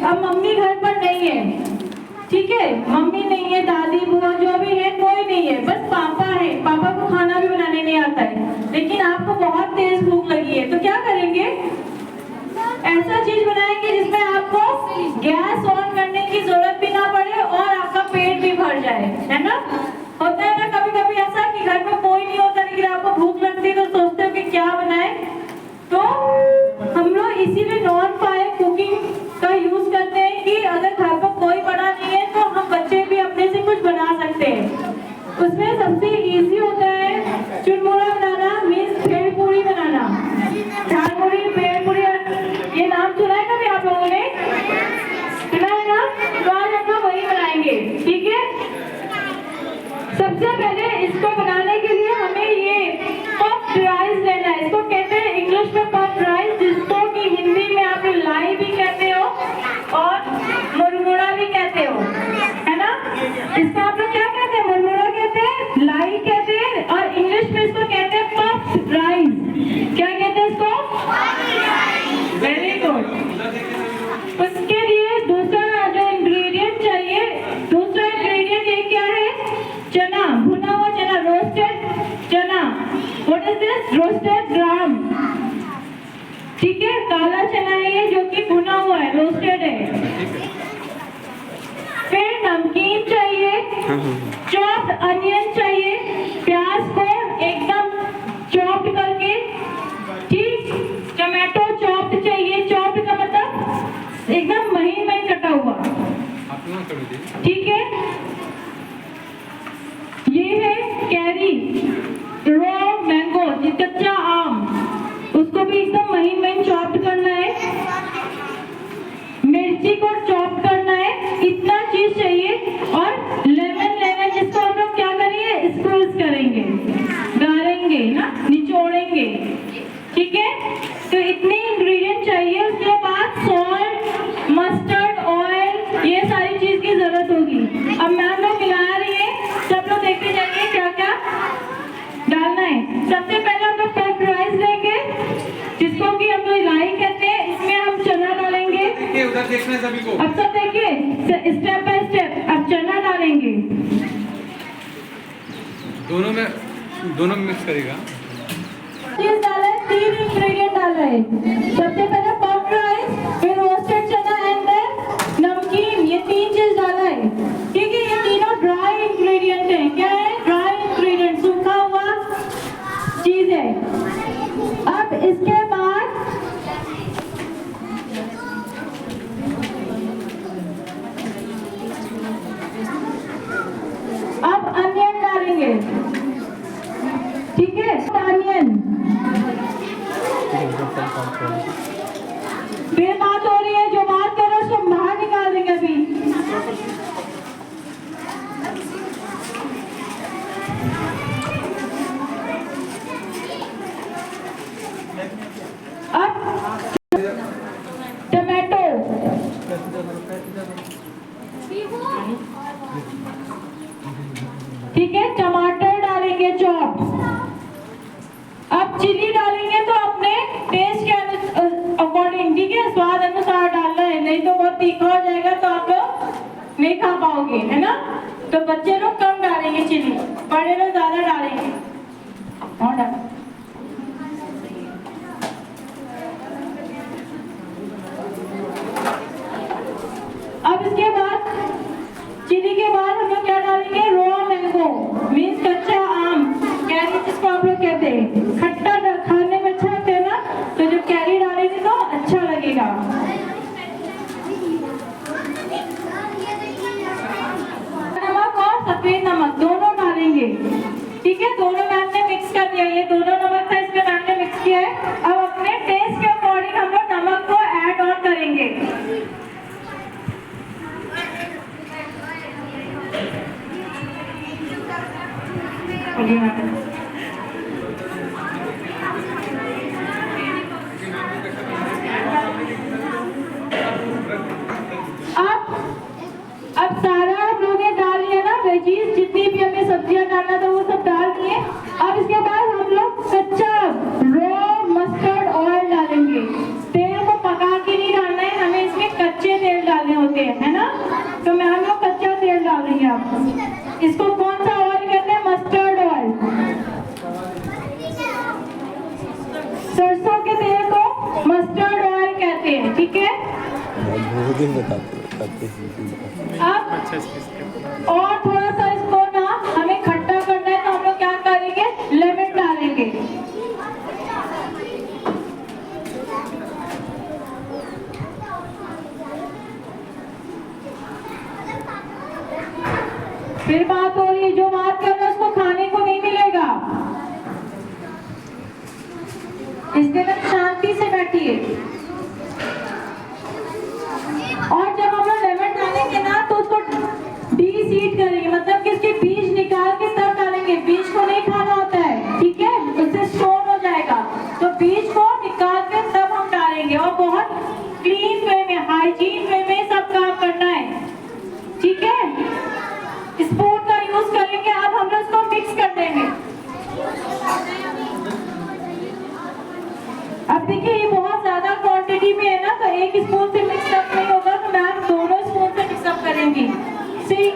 अब मम्मी घर पर नहीं है, ठीक है, मम्मी नहीं है, दादी बुआ जो भी है कोई नहीं है, बस पापा है। पापा को खाना भी बनाने नहीं आता है, लेकिन आपको बहुत तेज भूख लगी है, तो क्या करेंगे? ऐसा चीज बनाएंगे जिसमें आपको गैस ऑन करने की जरूरत भी ना पड़े और आपका पेट भी भर जाए, है ना? होता है ना कभी कभी ऐसा कि घर में कोई नहीं होता लेकिन आपको भूख लगती है, तो सोचते हो कि क्या बनाए। तो हम लोग इसीलिए नॉन फायर कुकिंग का यूज करते हैं कि अगर घर पर कोई बड़ा नहीं है तो हम बच्चे भी अपने से कुछ बना सकते हैं। उसमें सबसे इजी होता है चुरमुरा बनाना, मीन्स भेल पूरी बनाना। झालमुड़ी, भेल पूरी, ये नाम सुना है कभी आप लोगों ने? सुना है ना? तो आज हम लोग वही बनाएंगे, ठीक है? सबसे पहले इसको बनाने के लिए हमें ये पफ्ड राइस लेना है। इसको कहते हैं इंग्लिश में पफ्ड राइस, जिसको कि हिंदी में आप लाई भी कहते हो और मुरमुरा भी कहते हो, है ना? इसको आप लोग क्या कहते हैं? मुरमुरा कहते हैं, लाई कहते हैं, और इंग्लिश में इसको कहते हैं पफ्ड राइस। क्या कहते हैं इसको? Very good. उसके लिए दूसरा जो इंग्रेडिएंट चाहिए, दूसरा इंग्रेडिएंट ये क्या है? चना, भुना हुआ चना, रोस्टेड चना। What is this? रोस्टेड ग्राम, ठीक है? काला चना है ये, जो कि भुना हुआ है, रोस्टेड है। फिर नमकीन चाहिए, चॉप्ड अनियन चाहिए, प्याज को एकदम चॉप्ड करके, ठीक? टमाटो चॉप्ड चाहिए, चॉप्ड का मतलब एकदम महीन महीन कटा हुआ, ठीक है? ये है कैरी, रॉ मैंगो, कच्चा आम, उसको भी एकदम महीन महीन चॉप्ड करना है। मिर्ची को चॉप करना है, इतना चीज चाहिए। और लेमन लेना है, जिसको हम लोग क्या करेंगे? स्क्वीज करेंगे, गाड़ेंगे ना, निचोड़ेंगे, ठीक है? तो इतने इंग्रेडिएंट चाहिए। उसके बाद सॉल्ट, मस्टर्ड ऑयल, ये सारी चीज की जरूरत होगी। अब मैम लोग मिला रही है, सब लोग देखते जाइए क्या क्या डालना है। सबसे पहले हम लोग पफ्ड राइस लेंगे, जिसको कि हम लोग लाई कहते हैं। इसमें हम चना डालेंगे, उधर देखना है सभी को। अब सब देखिए स्टेप बाय स्टेप। अब चना डालेंगे, दोनों में मिक्स करेगा। चीज डाला है, 3 इंग्रेडिएंट डाला है। सबसे पहले पफ्ड राइस, फिर रोस्टेड चना एंड देन नमकीन, ये 3 चीज डाला है, ठीक है? ये तीनों ड्राई इंग्रेडिएंट है। क्या है? ड्राई इंग्रेडिएंट, सूखा हुआ चीज है। अब इसके बाद अब अनियन डालेंगे, ठीक है? अनियन, फिर बात हो रही है, जो बात करो उसको बाहर निकाल देंगे अभी। अब टमाटो, ठीक है? टमाटर डालेंगे चॉप। अब चिली डालेंगे तो अपने टेस्ट के अकॉर्डिंग, ठीक है? स्वाद अनुसार डालना है, नहीं तो बहुत तीखा हो जाएगा तो आप लोग नहीं खा पाओगे, है ना? तो बच्चे लोग कम डालेंगे चिली, बड़े लोग ज्यादा डालेंगे। और डाल, अब इसके बाद चिली के बाद हम लोग क्या डालेंगे? रॉ मैंगो, मीन्स कच्चा आम, कैरी जिसको आप लोग कहते हैं। खट्टा खाने में अच्छा लगता है ना, तो जब कैरी डालेंगे तो अच्छा लगेगा। नमक और सफेद नमक दोनों डालेंगे, ठीक है? दोनों में हमने मिक्स कर दिया, ये दोनों नमक था, इसमें हमने मिक्स किया है। अब अपने टेस्ट के अकॉर्डिंग हम लोग नमक को ऐड ऑन करेंगे। अब सारा हम लोग ने डाल लिया ना, वेजीज जितनी भी हमें सब्जियां डालना था वो सब डाल दिए। अब इसके बाद हम लोग कच्चा रॉ मस्टर्ड ऑयल डालेंगे। तेल को पका के नहीं डालना है, हमें इसमें कच्चे तेल डालना है ना? तो मैम लोग कच्चा तेल डाल रही है आप। इसको कौन सा ऑयल कहते हैं? Mustard oil. सरसों के तेल को मस्टर्ड ऑयल कहते हैं, ठीक है? अब और थोड़ा सा इसको ना हमें खट्टा करना है, तो हम लोग क्या करेंगे? लेमन डालेंगे। फिर बात हो रही है, जो बात कर रहे हैं उसको खाने को नहीं मिलेगा, इसके लिए शांति से बैठिए। और जब हम लोग लेमन डालेंगे ना तो उसको डीसीड करेंगे, मतलब कि इसके बीज निकाल के तब डालेंगे। बीज को नहीं खाना होता है, ठीक है? उससे स्टोन हो जाएगा, तो बीज को निकाल के तब हम डालेंगे। और बहुत क्लीन वे में, हाइजीन वे में सब काम करना है, ठीक है? स्पून का यूज करेंगे। अब हम लोग इसको मिक्स कर देंगे। अब देखिए ये बहुत ज्यादा क्वांटिटी में है ना, तो एक स्पून से मिक्सअप नहीं होगा, तो मैम दोनों स्पून से मिक्सअप करेंगी। सी